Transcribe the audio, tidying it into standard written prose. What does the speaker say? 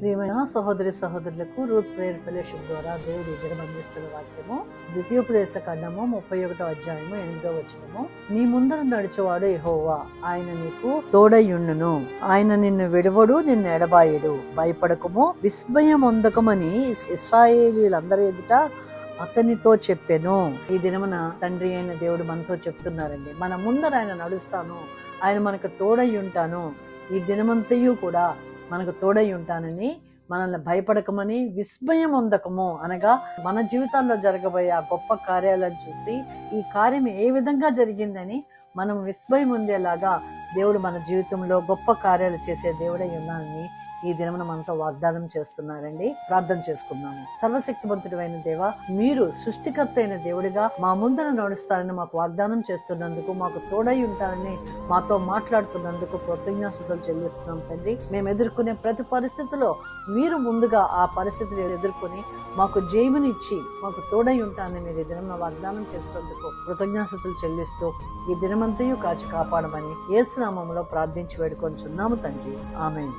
ప్రియమైన సహోదరి సహోదరులకు రూత్ ప్రేయర్ ఫెలోషిప్ ద్వారా దేవుడు ఇద్దరు అందిస్తున్న వాక్యము ద్వితీయోపదేశ ఖండము 31వ అధ్యాయము 8వ వచనము. నీ ముందర నడిచేవాడు యెహోవా, ఆయన నీకు తోడయుండును, ఆయన నిన్ను విడువడు, నిన్ను ఎడబాయడు, భయపడకము విస్మయం పొందకమని ఇశ్రాయేలీయులందరి ఎదుట అతనితో చెప్పెను. ఈ దినమున తండ్రి అయిన దేవుడు మనతో చెప్తున్నారండి, మన ముందర ఆయన నడుస్తాను, ఆయన మనకు తోడై ఉంటాను, ఈ దినమంతయు కూడా మనకు తోడై ఉంటానని, మనల్ని భయపడకమని విస్మయం పొందకము అనగా మన జీవితాల్లో జరగబోయే ఆ గొప్ప కార్యాలను చూసి ఈ కార్యం ఏ విధంగా జరిగిందని మనం విస్మయం పొందేలాగా దేవుడు మన జీవితంలో గొప్ప కార్యాలు చేసే దేవుడై ఉన్నానని ఈ దినమున మనతో వాగ్దానం చేస్తున్నారండి. ప్రార్థన చేసుకుందాము. సర్వశక్తివంతుడు అయిన దేవా, మీరు సృష్టికర్త అయిన దేవుడిగా మా ముందర నడుస్తారని మాకు వాగ్దానం చేస్తున్నందుకు, మాకు తోడై ఉంటారని మాతో మాట్లాడుతున్నందుకు కృతజ్ఞతాస్తుతులు చెల్లిస్తున్నాం తండ్రి. మేము ఎదుర్కొనే ప్రతి పరిస్థితిలో మీరు ముందుగా ఆ పరిస్థితులు ఎదుర్కొని మాకు జయమునిచ్చి మాకు తోడై ఉంటానని మీరు ఈ దినం వాగ్దానం చేసినందుకు కృతజ్ఞతాస్తుతులు చెల్లిస్తూ ఈ దినమంతయు కాచి కాపాడమని యేసు నామములో ప్రార్థించి వేడుకొంచున్నాము తండ్రి. ఆమేన్.